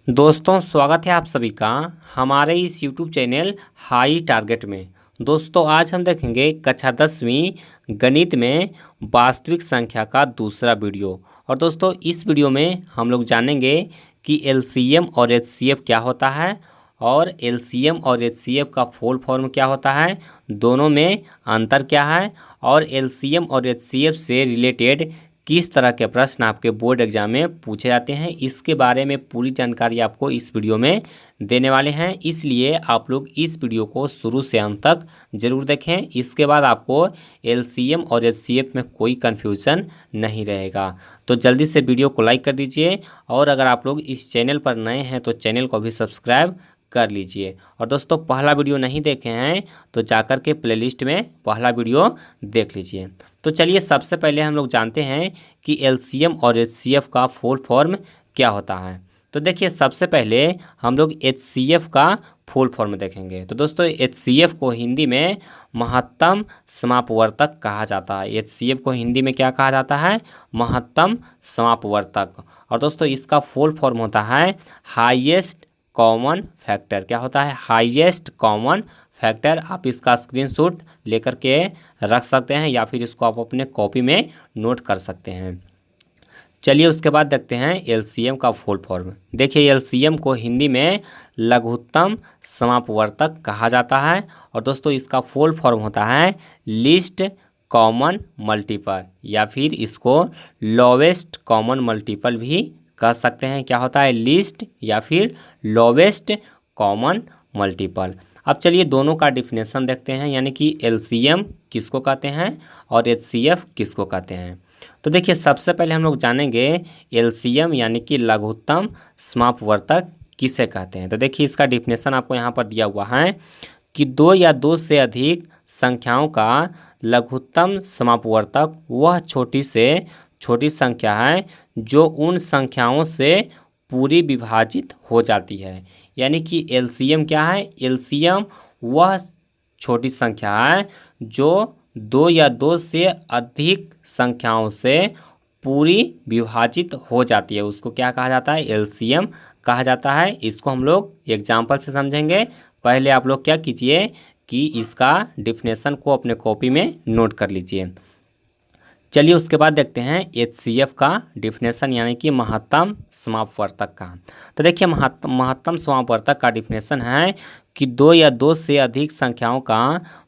दोस्तों स्वागत है आप सभी का हमारे इस YouTube चैनल हाई टारगेट में। दोस्तों आज हम देखेंगे कक्षा 10वीं गणित में वास्तविक संख्या का दूसरा वीडियो। और दोस्तों इस वीडियो में हम लोग जानेंगे कि LCM और HCF क्या होता है और LCM और HCF का फुल फॉर्म क्या होता है, दोनों में अंतर क्या है और LCM और HCF से रिलेटेड किस तरह के प्रश्न आपके बोर्ड एग्जाम में पूछे जाते हैं, इसके बारे में पूरी जानकारी आपको इस वीडियो में देने वाले हैं। इसलिए आप लोग इस वीडियो को शुरू से अंत तक ज़रूर देखें। इसके बाद आपको LCM और HCF में कोई कन्फ्यूज़न नहीं रहेगा। तो जल्दी से वीडियो को लाइक कर दीजिए और अगर आप लोग इस चैनल पर नए हैं तो चैनल को भी सब्सक्राइब कर लीजिए। और दोस्तों पहला वीडियो नहीं देखे हैं तो जाकर के प्लेलिस्ट में पहला वीडियो देख लीजिए। तो चलिए सबसे पहले हम लोग जानते हैं कि LCM और HCF का फुल फॉर्म क्या होता है। तो देखिए सबसे पहले हम लोग HCF का फुल फॉर्म देखेंगे। तो दोस्तों HCF को हिंदी में महत्तम समापवर्तक कहा जाता है। HCF को हिंदी में क्या कहा जाता है, महत्तम समापवर्तक। और दोस्तों इसका फुल फॉर्म होता है हाईएस्ट कॉमन फैक्टर। क्या होता है, हाईएस्ट कॉमन फैक्टर। आप इसका स्क्रीनशॉट लेकर के रख सकते हैं या फिर इसको आप अपने कॉपी में नोट कर सकते हैं। चलिए उसके बाद देखते हैं LCM का फुल फॉर्म। देखिए LCM को हिंदी में लघुत्तम समापवर्तक कहा जाता है। और दोस्तों इसका फुल फॉर्म होता है लीस्ट कॉमन मल्टीपल या फिर इसको लोवेस्ट कॉमन मल्टीपल भी कह सकते हैं। क्या होता है, लीस्ट या फिर लोवेस्ट कॉमन मल्टीपल। अब चलिए दोनों का डिफिनेशन देखते हैं, यानी कि LCM किसको कहते हैं और HCF किसको कहते हैं। तो देखिए सबसे पहले हम लोग जानेंगे LCM यानी कि लघुत्तम समापवर्तक किसे कहते हैं। तो देखिए इसका डिफिनेशन आपको यहाँ पर दिया हुआ है कि दो या दो से अधिक संख्याओं का लघुत्तम समापवर्तक वह छोटी से छोटी संख्या है जो उन संख्याओं से पूरी विभाजित हो जाती है। यानी कि LCM क्या है, LCM वह छोटी संख्या है जो दो या दो से अधिक संख्याओं से पूरी विभाजित हो जाती है, उसको क्या कहा जाता है, LCM कहा जाता है। इसको हम लोग एग्जाम्पल से समझेंगे। पहले आप लोग क्या कीजिए कि इसका डिफिनेशन को अपने कॉपी में नोट कर लीजिए। चलिए उसके बाद देखते हैं HCF का डिफिनेशन यानी कि महत्तम समापवर्तक का। तो देखिए महत्तम समापवर्तक का डिफिनेशन है कि दो या दो से अधिक संख्याओं का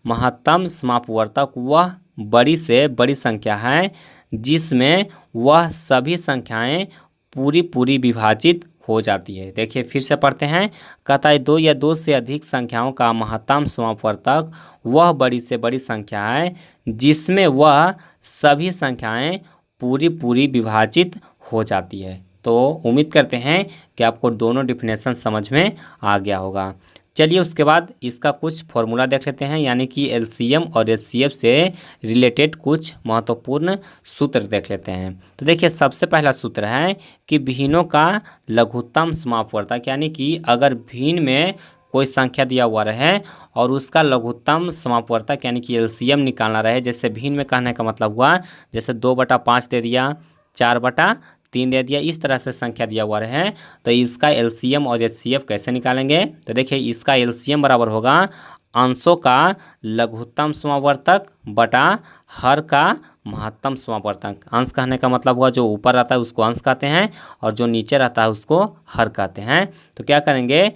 महत्तम समापवर्तक वह बड़ी से बड़ी संख्या है जिसमें वह सभी संख्याएं पूरी विभाजित हो जाती है। देखिए फिर से पढ़ते हैं, कहता है दो या दो से अधिक संख्याओं का महत्तम समापवर्तक वह बड़ी से बड़ी संख्या है जिसमें वह सभी संख्याएं पूरी विभाजित हो जाती है। तो उम्मीद करते हैं कि आपको दोनों डिफिनेशन समझ में आ गया होगा। चलिए उसके बाद इसका कुछ फॉर्मूला देख लेते हैं, यानी कि LCM और HCF से रिलेटेड कुछ महत्वपूर्ण सूत्र देख लेते हैं। तो देखिए सबसे पहला सूत्र है कि भिन्नों का लघुत्तम समापवर्तक, यानी कि अगर भिन्न में कोई संख्या दिया हुआ रहे और उसका लघुत्तम समापवर्तक यानी कि LCM निकालना रहे। जैसे भिन्न में कहने का मतलब हुआ जैसे 2/5 दे दिया, 4/3 दे दिया, इस तरह से संख्या दिया हुआ रहे तो इसका LCM और HCF कैसे निकालेंगे। तो देखिए इसका LCM बराबर होगा अंशों का लघुत्तम समापवर्तक बटा हर का महत्तम समापवर्तक। अंश कहने का मतलब हुआ जो ऊपर रहता है उसको अंश कहते हैं और जो नीचे रहता है उसको हर कहते हैं। तो क्या करेंगे,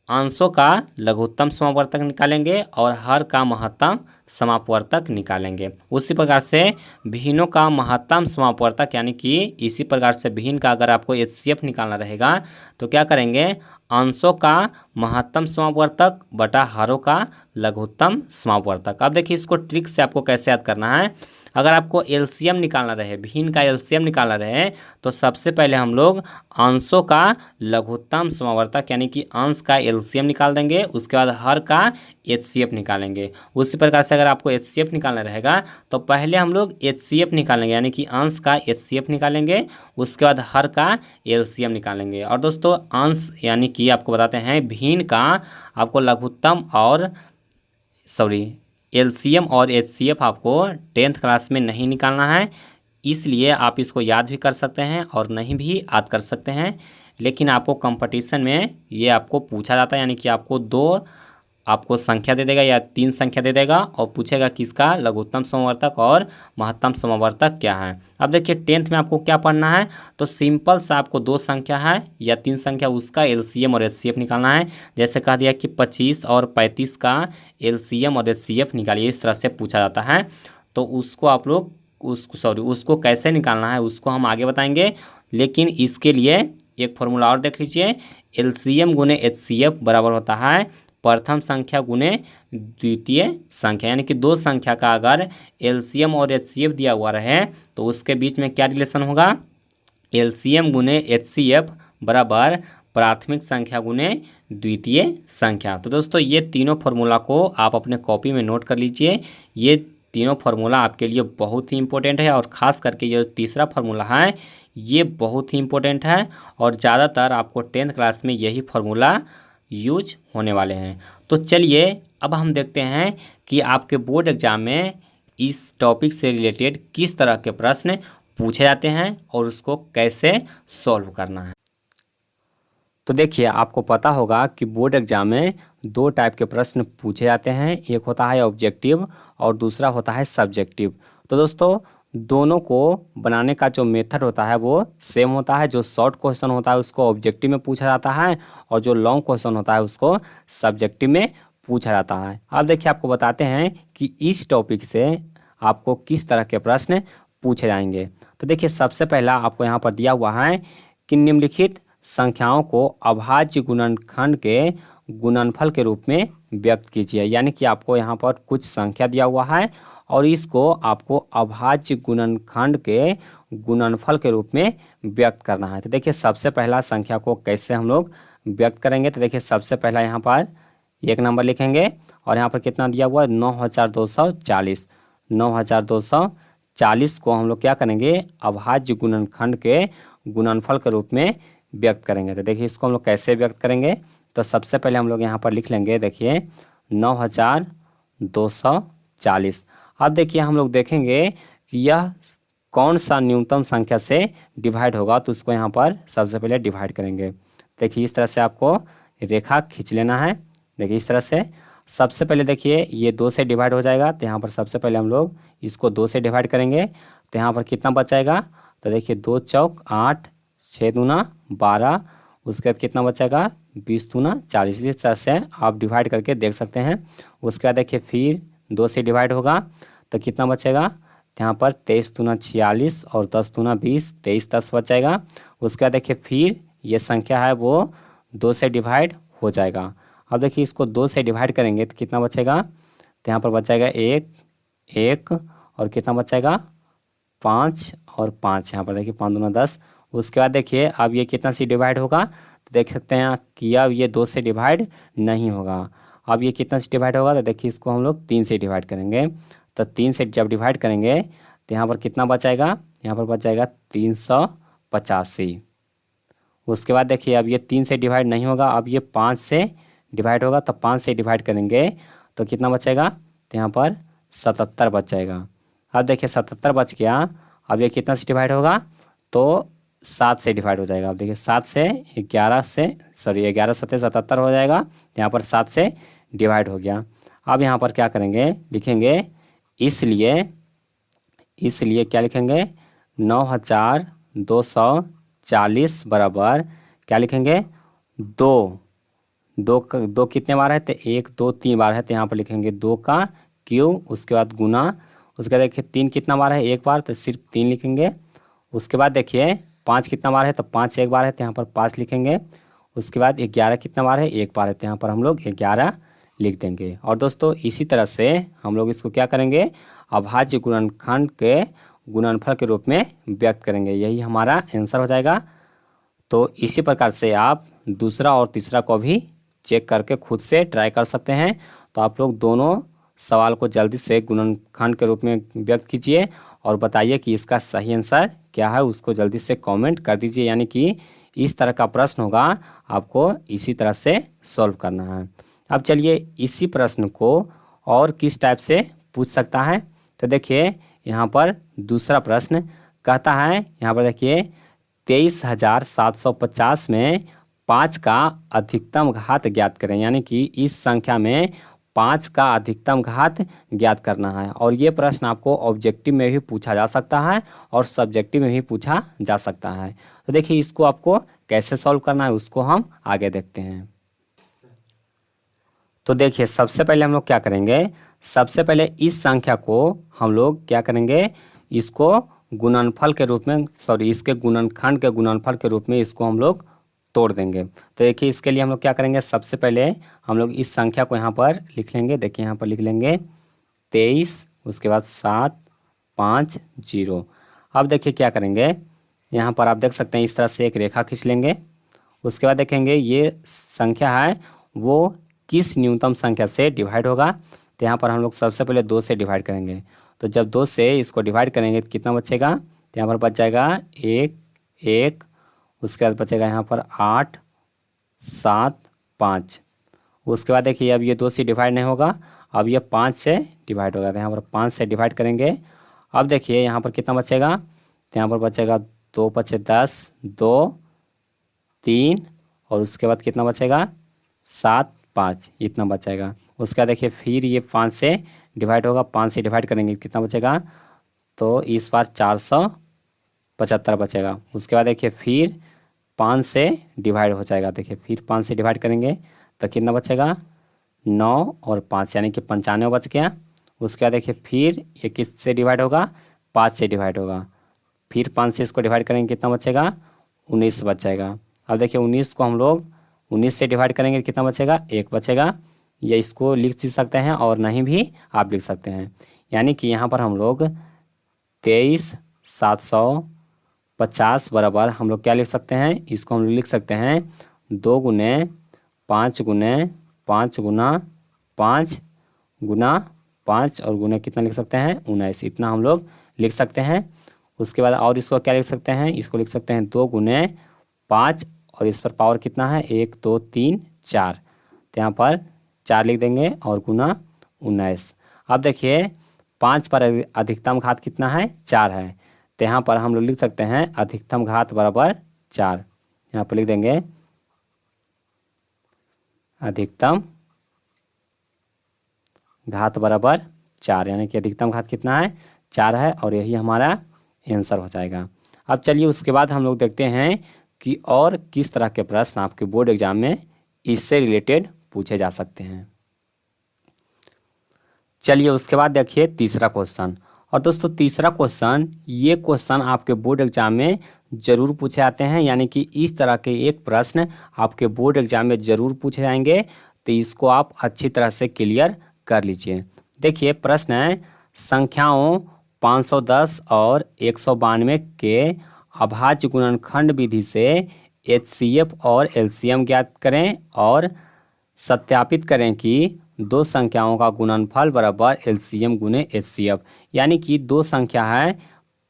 अंशों का लघुत्तम समापवर्तक निकालेंगे और हर का महत्तम समापवर्तक निकालेंगे। उसी प्रकार से भिन्नों का महत्तम समापवर्तक यानी कि इसी प्रकार से भिन्न का अगर आपको HCF निकालना रहेगा तो क्या करेंगे, अंशों का महत्तम समापवर्तक बटा हरों का लघुत्तम समापवर्तक। अब देखिए इसको ट्रिक से आपको कैसे याद करना है। अगर आपको LCM निकालना रहे, भिन्न का LCM निकालना रहे तो सबसे पहले हम लोग अंशों का लघुत्तम समापवर्तक यानी कि अंश का LCM निकाल देंगे, उसके बाद हर का HCF निकालेंगे। उसी प्रकार से अगर आपको HCF निकालना रहेगा तो पहले हम लोग HCF निकालेंगे यानी कि अंश का HCF निकालेंगे, उसके बाद हर का LCM निकालेंगे। और दोस्तों अंश यानी कि आपको बताते हैं भिन्न का आपको लघुत्तम और LCM और HCF आपको 10th क्लास में नहीं निकालना है, इसलिए आप इसको याद भी कर सकते हैं और नहीं भी याद कर सकते हैं। लेकिन आपको कंपटीशन में ये आपको पूछा जाता है, यानी कि आपको दो आपको संख्या दे देगा या तीन संख्या दे देगा और पूछेगा कि इसका लघुत्तम समवर्तक और महत्तम समवर्तक क्या है। अब देखिए 10th में आपको क्या पढ़ना है, तो सिंपल सा आपको दो संख्या है या तीन संख्या उसका एलसीएम और एचसीएफ निकालना है। जैसे कह दिया कि 25 और 35 का एलसीएम और एचसीएफ निकालिए, इस तरह से पूछा जाता है। तो उसको आप लोग उसको कैसे निकालना है उसको हम आगे बताएंगे, लेकिन इसके लिए एक फॉर्मूला और देख लीजिए। एलसीएम गुने एचसीएफ बराबर होता है प्रथम संख्या गुने द्वितीय संख्या, यानी कि दो संख्या का अगर एलसीएम और एचसीएफ दिया हुआ रहे तो उसके बीच में क्या रिलेशन होगा, एलसीएम गुने एचसीएफ बराबर प्राथमिक संख्या गुने द्वितीय संख्या। तो दोस्तों ये तीनों फार्मूला को आप अपने कॉपी में नोट कर लीजिए। ये तीनों फार्मूला आपके लिए बहुत ही इंपॉर्टेंट है और ख़ास करके ये तीसरा फार्मूला है ये बहुत ही इंपॉर्टेंट है और ज़्यादातर आपको 10th क्लास में यही फार्मूला यूज होने वाले हैं। तो चलिए अब हम देखते हैं कि आपके बोर्ड एग्जाम में इस टॉपिक से रिलेटेड किस तरह के प्रश्न पूछे जाते हैं और उसको कैसे सॉल्व करना है। तो देखिए आपको पता होगा कि बोर्ड एग्जाम में दो टाइप के प्रश्न पूछे जाते हैं, एक होता है ऑब्जेक्टिव और दूसरा होता है सब्जेक्टिव। तो दोस्तों दोनों को बनाने का जो मेथड होता है वो सेम होता है। जो शॉर्ट क्वेश्चन होता है उसको ऑब्जेक्टिव में पूछा जाता है और जो लॉन्ग क्वेश्चन होता है उसको सब्जेक्टिव में पूछा जाता है। अब देखिए आपको बताते हैं कि इस टॉपिक से आपको किस तरह के प्रश्न पूछे जाएंगे। तो देखिए सबसे पहला आपको यहाँ पर दिया हुआ है कि निम्नलिखित संख्याओं को अभाज्य गुणनखंड के गुणनफल के रूप में व्यक्त कीजिए, यानी कि आपको यहाँ पर कुछ संख्या दिया हुआ है और इसको आपको अभाज्य गुणनखंड के गुणनफल के रूप में व्यक्त करना है। तो देखिए सबसे पहला संख्या को कैसे हम लोग व्यक्त करेंगे। तो देखिए सबसे पहला यहाँ पर एक नंबर लिखेंगे और यहाँ पर कितना दिया हुआ है 9240। 9240 को हम लोग क्या करेंगे अभाज्य गुणनखंड के गुणनफल के रूप में व्यक्त करेंगे। तो देखिए इसको हम लोग कैसे व्यक्त करेंगे, तो सबसे पहले हम लोग यहाँ पर लिख लेंगे देखिए 9240। अब देखिए हम लोग देखेंगे कि यह कौन सा न्यूनतम संख्या से डिवाइड होगा, तो उसको यहाँ पर सबसे पहले डिवाइड करेंगे। देखिए इस तरह से आपको रेखा खींच लेना है। देखिए इस तरह से सबसे पहले देखिए ये 2 से डिवाइड हो जाएगा, तो यहाँ पर सबसे पहले हम लोग इसको 2 से डिवाइड करेंगे। तो यहाँ पर कितना बच जाएगा, तो देखिए 2 चौक 8, 6 दूना 12, उसके बाद कितना बचेगा 20 दूना 40। इस तरह से आप डिवाइड करके देख सकते हैं। उसके बाद देखिए फिर 2 से डिवाइड होगा तो कितना बचेगा, तो यहाँ पर 23 दूना 46 और 10 दूना 20, 23 10 बच जाएगा। उसके बाद देखिए फिर ये संख्या है वो 2 से डिवाइड हो जाएगा। अब देखिए इसको 2 से डिवाइड करेंगे तो कितना बचेगा, तो यहाँ पर बच जाएगा 1 1 और कितना बच जाएगा 5 और 5, यहाँ पर देखिए 5 दूना 10। उसके बाद देखिए अब ये कितना से डिवाइड होगा, तो देख सकते हैं कि अब ये 2 से डिवाइड नहीं होगा। अब ये कितना से डिवाइड होगा, तो देखिए इसको हम लोग 3 से डिवाइड करेंगे। तो 3 से जब डिवाइड करेंगे तो यहाँ पर कितना बचाएगा, यहाँ पर बच जाएगा 385। उसके बाद देखिए अब ये 3 से डिवाइड नहीं होगा, अब ये 5 से डिवाइड होगा। तो 5 से डिवाइड करेंगे तो कितना बचेगा, तो यहाँ पर 77 बच जाएगा। अब देखिए 77 बच गया। अब ये कितना से डिवाइड होगा, तो 7 से डिवाइड हो जाएगा। अब देखिए 7 से 11 से 11 7 77 हो जाएगा। यहाँ पर 7 से डिवाइड हो गया। अब यहाँ पर क्या करेंगे, लिखेंगे इसलिए क्या लिखेंगे 9240 बराबर क्या लिखेंगे 2 कितने बार है, तो 1 2 3 बार है, तो यहाँ पर लिखेंगे 2 का क्यूब। उसके बाद गुना, उसके बाद देखिए 3 कितना बार है, 1 बार, तो सिर्फ 3 लिखेंगे। उसके बाद देखिए 5 कितना बार है, तो 5 1 बार है, तो यहाँ पर 5 लिखेंगे। उसके बाद 11 कितना बार है, 1 बार है, तो यहाँ पर हम लोग 11 लिख देंगे। और दोस्तों इसी तरह से हम लोग इसको क्या करेंगे अभाज्य गुणनखंड के गुणनफल के रूप में व्यक्त करेंगे। यही हमारा आंसर हो जाएगा। तो इसी प्रकार से आप दूसरा और तीसरा को भी चेक करके खुद से ट्राई कर सकते हैं। तो आप लोग दोनों सवाल को जल्दी से गुणनखंड के रूप में व्यक्त कीजिए और बताइए कि इसका सही आंसर क्या है, उसको जल्दी से कमेंट कर दीजिए। यानी कि इस तरह का प्रश्न होगा, आपको इसी तरह से सॉल्व करना है। अब चलिए इसी प्रश्न को और किस टाइप से पूछ सकता है। तो देखिए यहाँ पर दूसरा प्रश्न कहता है, यहाँ पर देखिए 23,750 में 5 का अधिकतम घात ज्ञात करें। यानी कि इस संख्या में 5 का अधिकतम घात ज्ञात करना है। और ये प्रश्न आपको ऑब्जेक्टिव में भी पूछा जा सकता है और सब्जेक्टिव में भी पूछा जा सकता है। तो देखिए इसको आपको कैसे सॉल्व करना है उसको हम आगे देखते हैं। तो देखिए सबसे पहले हम लोग क्या करेंगे, सबसे पहले इस संख्या को हम लोग क्या करेंगे, इसको गुणनफल के रूप में इसके गुणनखंड के गुणनफल के रूप में इसको हम लोग तोड़ देंगे। तो देखिए इसके लिए हम लोग क्या करेंगे, सबसे पहले हम लोग इस संख्या को यहाँ पर लिख लेंगे। देखिए यहाँ पर लिख लेंगे 23, उसके बाद 750। अब देखिए क्या करेंगे, यहाँ पर आप देख सकते हैं इस तरह से एक रेखा खींच लेंगे। उसके बाद देखेंगे ये संख्या है वो किस न्यूनतम संख्या से डिवाइड होगा। तो यहाँ पर हम लोग सबसे पहले 2 से डिवाइड करेंगे। तो जब 2 से इसको डिवाइड करेंगे तो कितना बचेगा, तो यहाँ पर बच जाएगा 1, उसके बाद बचेगा यहाँ पर 8, 7, 5। उसके बाद देखिए अब ये 2 से डिवाइड नहीं होगा, अब ये 5 से डिवाइड होगा। तो यहाँ पर 5 से डिवाइड करेंगे। अब देखिए यहाँ पर कितना बचेगा, तो यहाँ पर बचेगा 2 5 10, 2 3 और उसके बाद कितना बचेगा 7 5, इतना बचेगा। उसके बाद देखिए फिर ये 5 से डिवाइड होगा, 5 से डिवाइड करेंगे कितना बचेगा, तो इस बार 475 बचेगा। उसके बाद देखिए फिर 5 से डिवाइड हो जाएगा। देखिए फिर 5 से डिवाइड करेंगे तो कितना बचेगा 9 और 5 यानी कि 95 बच गया। उसके बाद देखिए फिर ये किस से डिवाइड होगा, 5 से डिवाइड होगा। फिर 5 से इसको डिवाइड करेंगे कितना बचेगा 19 बच जाएगा। अब देखिए 19 को हम लोग 19 से डिवाइड करेंगे कितना बचेगा 1 बचेगा। ये इसको लिख सकते हैं और नहीं भी आप लिख सकते हैं। यानी कि यहाँ पर हम लोग 23,750 बराबर हम लोग क्या लिख सकते हैं, इसको हम लोग लिख सकते हैं 2 गुने 5 गुने 5 गुना 5 गुना 5 और गुने कितना लिख सकते हैं 19, इतना हम लोग लिख सकते हैं। उसके बाद और इसको क्या लिख सकते हैं, इसको लिख सकते हैं 2 गुने 5 और इस पर पावर कितना है 1 2 3 4, तो यहाँ पर 4 लिख देंगे और गुना 19। अब देखिए 5 पर अधिकतम घात कितना है 4 है, तो यहाँ पर हम लोग लिख सकते हैं अधिकतम घात बराबर 4। यहाँ पर लिख देंगे अधिकतम घात बराबर 4, यानी कि अधिकतम घात कितना है 4 है और यही हमारा आंसर हो जाएगा। अब चलिए उसके बाद हम लोग देखते हैं कि और किस तरह के प्रश्न आपके बोर्ड एग्जाम में इससे रिलेटेड पूछे जा सकते हैं। चलिए उसके बाद देखिए तीसरा क्वेश्चन। और दोस्तों तीसरा क्वेश्चन, ये क्वेश्चन आपके बोर्ड एग्जाम में जरूर पूछे जाते हैं, यानी कि इस तरह के एक प्रश्न आपके बोर्ड एग्जाम में जरूर पूछे जाएंगे। तो इसको आप अच्छी तरह से क्लियर कर लीजिए। देखिए प्रश्न है संख्याओं 510 और 192 के अभाज्य गुणनखंड विधि से HCF और LCM ज्ञात करें और सत्यापित करें कि 2 संख्याओं का गुणनफल बराबर LCM गुने HCF। यानी कि 2 संख्या है,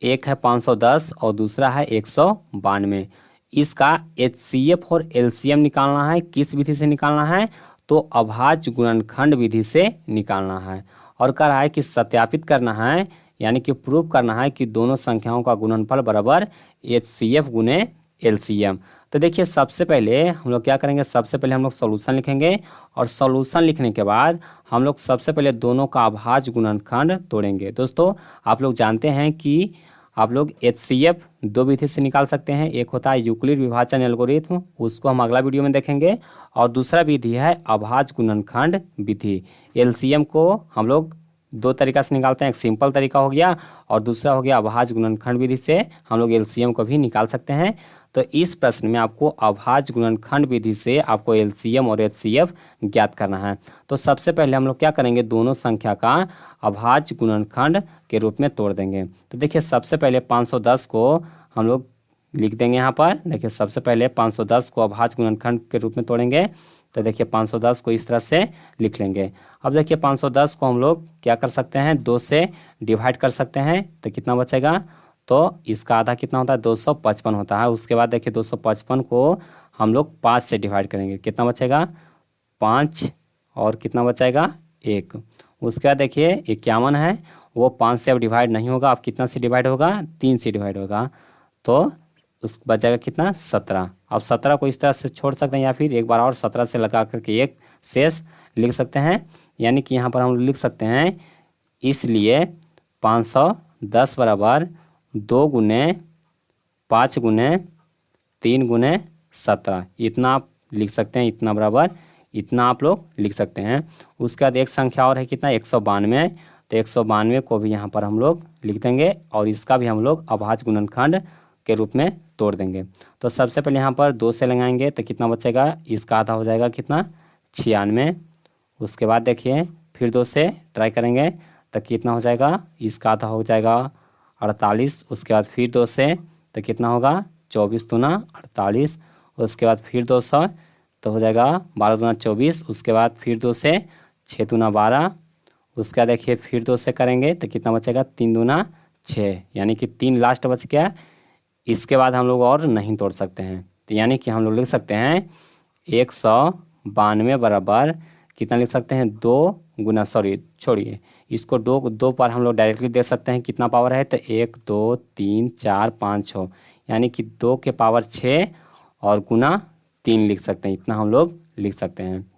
एक है 510 और दूसरा है 192। इसका HCF और LCM निकालना है। किस विधि से निकालना है, तो अभाज्य गुणनखंड विधि से निकालना है। और कह रहा है कि सत्यापित करना है, यानी कि प्रूव करना है कि दोनों संख्याओं का गुणनफल बराबर HCF गुने LCM। तो देखिए सबसे पहले हम लोग क्या करेंगे, सबसे पहले हम लोग सॉल्यूशन लिखेंगे और सॉल्यूशन लिखने के बाद हम लोग सबसे पहले दोनों का अभाज्य गुणनखंड तोड़ेंगे। दोस्तों आप लोग जानते हैं कि आप लोग HCF 2 विधि से निकाल सकते हैं। एक होता है यूक्लिड विभाजन एल्गोरिथम, उसको हम अगला वीडियो में देखेंगे। और दूसरा विधि है अभाज्य गुणनखंड विधि। LCM को हम लोग 2 तरीका से निकालते हैं, एक सिंपल तरीका हो गया और दूसरा हो गया अभाज्य गुणनखंड विधि से हम लोग LCM को भी निकाल सकते हैं। तो इस प्रश्न में आपको अभाज्य गुणनखंड विधि से आपको LCM और HCF ज्ञात करना है। तो सबसे पहले हम लोग क्या करेंगे, दोनों संख्या का अभाज्य गुणनखंड के रूप में तोड़ देंगे। तो देखिए सबसे पहले 510 को हम लोग लिख देंगे यहाँ पर। देखिए सबसे पहले 510 को अभाज्य गुणनखंड के रूप में तोड़ेंगे। तो देखिए 510 को इस तरह से लिख लेंगे। अब देखिए 510 को हम लोग क्या कर सकते हैं, 2 से डिवाइड कर सकते हैं। तो कितना बचेगा, तो इसका आधा कितना होता है 255 होता है। उसके बाद देखिए 255 को हम लोग 5 से डिवाइड करेंगे, कितना बचेगा 5 और कितना बचेगा 1। उसके बाद देखिए 51 है, वो 5 से अब डिवाइड नहीं होगा, अब कितना से डिवाइड होगा 3 से डिवाइड होगा। तो उस बचेगा कितना 17। अब 17 को इस तरह से छोड़ सकते हैं या फिर एक बार और 17 से लगा करके एक शेष लिख सकते हैं। यानी कि यहाँ पर हम लिख सकते हैं, इसलिए 510 बराबर 2 गुने 5 गुने 3 गुने 17, इतना आप लिख सकते हैं। इतना बराबर इतना आप लोग लिख सकते हैं। उसके बाद एक संख्या और है कितना 192, तो 192 को भी यहाँ पर हम लोग लिख देंगे और इसका भी हम लोग अभाज्य गुणनखंड के रूप में तोड़ देंगे। तो सबसे पहले यहाँ पर 2 से लगाएंगे तो कितना बचेगा, इसका आधा हो जाएगा कितना 96। उसके बाद देखिए फिर 2 से ट्राई करेंगे तो कितना हो जाएगा, इसका आधा हो जाएगा 48। उसके बाद फिर 2 से तो कितना होगा 24 दूना 48। उसके बाद फिर 200 तो हो जाएगा 12 दूना 24। उसके बाद फिर 2 से 6 दूना 12। उसके बाद देखिए फिर 2 से करेंगे तो कितना बचेगा 3 दूना 6, यानी कि 3 लास्ट बच गया। इसके बाद हम लोग और नहीं तोड़ सकते हैं, तो यानी कि हम लोग लिख सकते हैं 192 बराबर कितना लिख सकते हैं 2 गुना, सॉरी छोड़िए इसको 2 पर हम लोग डायरेक्टली देख सकते हैं कितना पावर है, तो 1 2 3 4 5 6, यानी कि 2 के पावर 6 और गुना 3 लिख सकते हैं, इतना हम लोग लिख सकते हैं।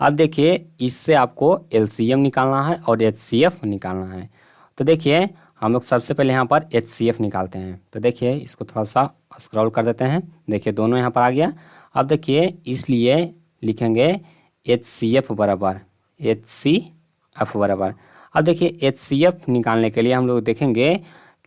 अब देखिए इससे आपको एलसीएम निकालना है और एचसीएफ निकालना है। तो देखिए हम लोग सबसे पहले यहाँ पर एचसीएफ निकालते हैं। तो देखिए इसको थोड़ा सा स्क्रॉल कर देते हैं, देखिए दोनों यहाँ पर आ गया। अब देखिए इसलिए लिखेंगे एचसीएफ बराबर एचसीएफ बराबर। अब देखिए एचसीएफ निकालने के लिए हम लोग देखेंगे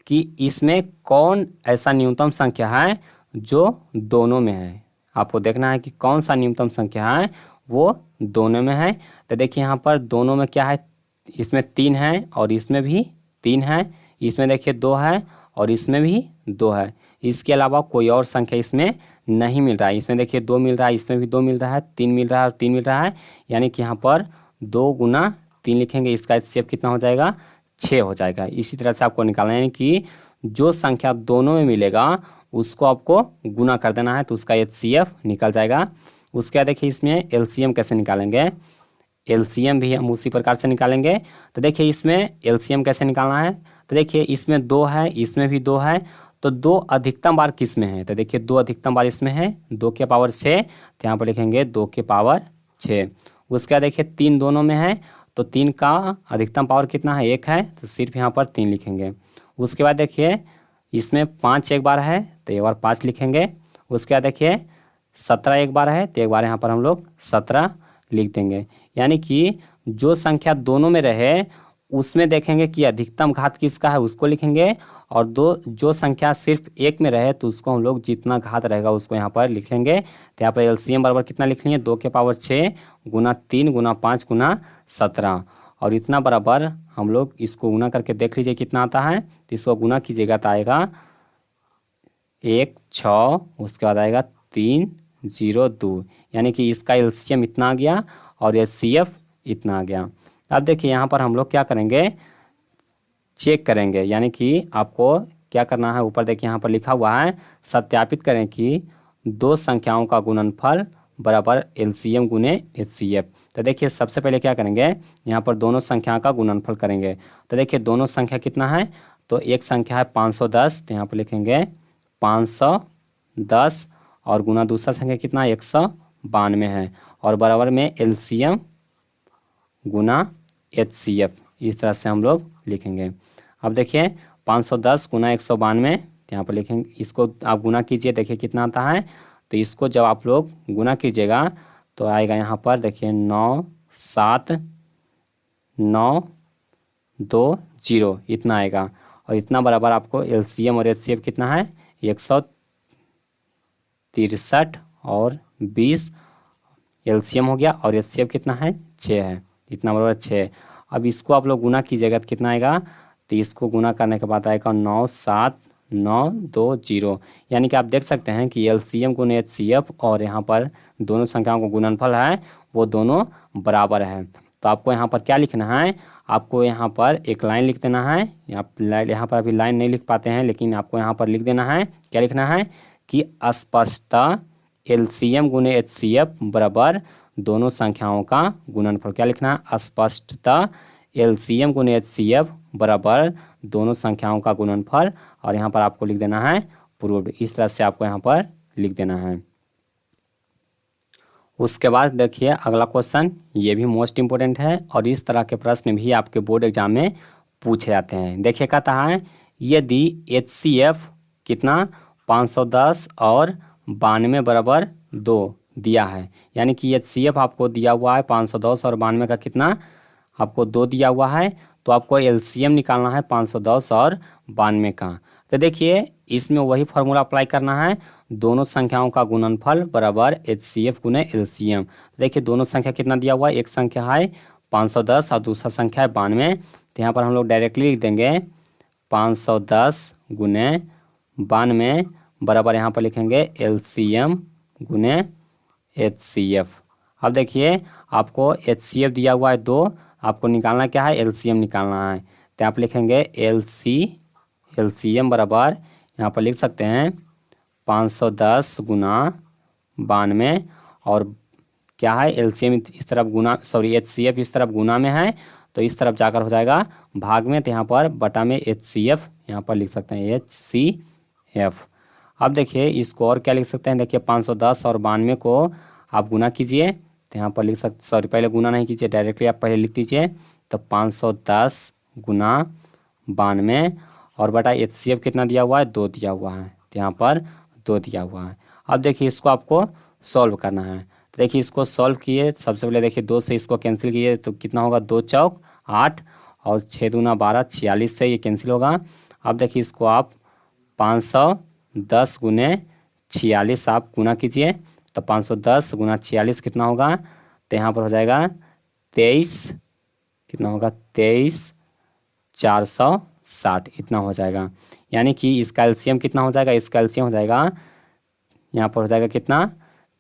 कि इसमें कौन ऐसा न्यूनतम संख्या है जो दोनों में है। आपको देखना है कि कौन सा न्यूनतम संख्या है वो दोनों में है। तो देखिए यहाँ पर दोनों में क्या है, इसमें 3 है और इसमें भी 3 है, इसमें देखिए 2 है और इसमें भी 2 है। इसके अलावा कोई और संख्या इसमें नहीं मिल रहा है। इसमें देखिए 2 मिल रहा है, इसमें भी 2 मिल रहा है, 3 मिल रहा है और 3 मिल रहा है, यानी कि यहाँ पर 2 गुना 3 लिखेंगे, इसका एचसीएफ कितना हो जाएगा 6 हो जाएगा। इसी तरह से आपको निकालना है, यानी कि जो संख्या दोनों में मिलेगा उसको आपको गुना कर देना है, तो उसका एचसीएफ निकल जाएगा। उसके बाद देखिए इसमें एलसीएम कैसे निकालेंगे, एलसीएम भी हम उसी प्रकार से निकालेंगे। तो देखिए इसमें एलसीएम कैसे निकालना है, तो देखिए इसमें 2 है, इसमें भी 2 है, तो 2 अधिकतम बार किस में है, तो देखिए 2 अधिकतम बार इसमें है 2 के पावर 6, तो यहाँ पर लिखेंगे 2 के पावर 6। उसके बाद देखिए 3 दोनों में है, तो 3 का अधिकतम पावर कितना है 1 है, तो सिर्फ यहाँ पर 3 लिखेंगे। उसके बाद देखिए इसमें 5 एक बार है तो एक बार 5 लिखेंगे। उसके बाद देखिए 17 एक बार है तो एक बार यहाँ पर हम लोग 17 लिख देंगे। यानी कि जो संख्या दोनों में रहे उसमें देखेंगे कि अधिकतम घात किसका है उसको लिखेंगे, और जो संख्या सिर्फ एक में रहे तो उसको हम लोग जितना घात रहेगा उसको यहाँ पर लिख लेंगे। तो यहाँ पर एलसीएम बराबर कितना लिख लेंगे 2 के पावर 6 गुना 3 गुना 5 गुना 17, और इतना बराबर हम लोग इसको गुना करके देख लीजिए कितना आता है। तो इसको गुना कीजिएगा तो आएगा 1 6, उसके बाद आएगा 3 0 2, यानी कि इसका एलसीएम इतना आ गया और एचसीएफ इतना आ गया। अब देखिए यहाँ पर हम लोग क्या करेंगे, चेक करेंगे, यानी कि आपको क्या करना है, ऊपर देखिए यहाँ पर लिखा हुआ है सत्यापित करें कि 2 संख्याओं का गुणनफल बराबर एलसीएम गुने एचसीएफ। तो देखिए सबसे पहले क्या करेंगे, यहाँ पर दोनों संख्या का गुणनफल करेंगे। तो देखिए दोनों संख्या कितना है, तो एक संख्या है 510, तो यहाँ पर लिखेंगे 510 और गुना दूसरा संख्या कितना 192 है, और बराबर में एलसीएम गुना एचसीएफ, इस तरह से हम लोग लिखेंगे। अब देखिए 510 गुना 192, यहाँ पर लिखेंगे, इसको आप गुना कीजिए देखिए कितना आता है। तो इसको जब आप लोग गुना कीजिएगा तो आएगा यहाँ पर देखिए 9 7 9 2 0, इतना आएगा, और इतना बराबर आपको एलसीएम और एचसीएफ कितना है 163 और 20 एलसीएम हो गया, और एचसीएफ कितना है 6 है, इतना बराबर 6। अब इसको आप लोग गुना कीजिएगा तो कितना आएगा, तो इसको गुना करने के बाद आएगा 9 7 9 2 0, यानी कि आप देख सकते हैं कि एलसीएम गुना एचसीएफ और यहाँ पर दोनों संख्याओं का गुणनफल है वो दोनों बराबर है। तो आपको यहाँ पर क्या लिखना है, आपको यहाँ पर एक लाइन लिख देना है। यहाँ पर अभी लाइन नहीं लिख पाते हैं, लेकिन आपको यहाँ पर लिख देना है, क्या लिखना है कि स्पष्टतः एलसीएम गुने एचसीएफ बराबर दोनों संख्याओं का गुणनफल। क्या लिखना है, स्पष्टतः एलसीएम गुने एचसीएफ बराबर दोनों संख्याओं का गुणनफल, और यहाँ पर आपको लिख देना है प्रूव्ड। इस तरह से आपको यहाँ पर लिख देना है। उसके बाद देखिए अगला क्वेश्चन, ये भी मोस्ट इम्पोर्टेंट है और इस तरह के प्रश्न भी आपके बोर्ड एग्जाम में पूछे जाते हैं। देखिए कहता है यदि HCF कितना 510 और 92 बराबर 2 दिया है, यानी कि HCF आपको दिया हुआ है 510 और 92 का कितना आपको 2 दिया हुआ है, तो आपको LCM निकालना है 510 और 92 का। तो देखिए इसमें वही फार्मूला अप्लाई करना है, दोनों संख्याओं का गुणनफल बराबर HCF गुने LCM। देखिए दोनों संख्या कितना दिया हुआ है, एक संख्या है 510 और दूसरा संख्या है 92। तो यहाँ पर हम लोग डायरेक्टली लिख देंगे 510 गुने 92 बराबर यहाँ पर लिखेंगे LCM गुने HCF। अब देखिए आपको HCF दिया हुआ है 2, आपको निकालना क्या है, LCM निकालना है। तो आप लिखेंगे LCM बराबर यहाँ पर लिख सकते हैं 510 गुना 92 और क्या है LCM इस तरफ गुना, सॉरी HCF इस तरफ गुना में है तो इस तरफ जाकर हो जाएगा भाग में, तो यहाँ पर बटा में HCF यहाँ पर लिख सकते हैं HCF। अब देखिए इसको और क्या लिख सकते हैं, देखिए 510 और 92 को आप गुना कीजिए, तो यहाँ पर लिख सकते, सॉरी पहले गुना नहीं कीजिए, डायरेक्टली आप पहले लिख दीजिए। तो 510 गुना 92 और बटा HCF कितना दिया हुआ है, 2 दिया हुआ है, तो यहाँ पर 2 दिया हुआ है। अब देखिए इसको आपको सॉल्व करना है। तो देखिए इसको सॉल्व किए, सबसे पहले देखिए 2 से इसको कैंसिल किए तो कितना होगा, 2 चौक 8 और 6 दूना 12, 46 से ये कैंसिल होगा। अब देखिए इसको आप 510 गुने 46 आप गुना कीजिए, तो 510 गुना 46 कितना होगा, तो यहाँ पर हो जाएगा 23, कितना होगा 23,460 इतना हो जाएगा। यानी कि इसका LCM कितना हो जाएगा, इसका LCM हो जाएगा यहाँ पर हो जाएगा कितना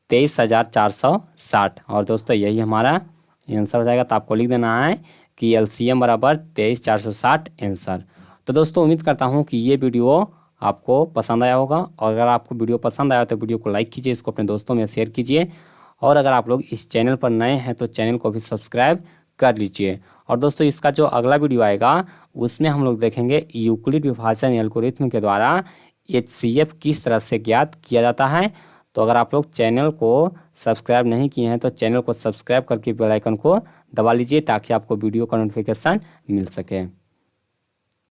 23,460। और दोस्तों यही हमारा आंसर हो जाएगा। तो आपको लिख देना है कि LCM बराबर 23,460 आंसर। तो दोस्तों उम्मीद करता हूँ कि ये वीडियो आपको पसंद आया होगा, और अगर आपको वीडियो पसंद आया तो वीडियो को लाइक कीजिए, इसको अपने दोस्तों में शेयर कीजिए, और अगर आप लोग इस चैनल पर नए हैं तो चैनल को भी सब्सक्राइब कर लीजिए। और दोस्तों इसका जो अगला वीडियो आएगा उसमें हम लोग देखेंगे यूक्लिड विभाजन एल्गोरिथम के द्वारा HCF किस तरह से ज्ञात किया जाता है। तो अगर आप लोग चैनल को सब्सक्राइब नहीं किए हैं तो चैनल को सब्सक्राइब करके बेल आइकन को दबा लीजिए ताकि आपको वीडियो का नोटिफिकेशन मिल सके।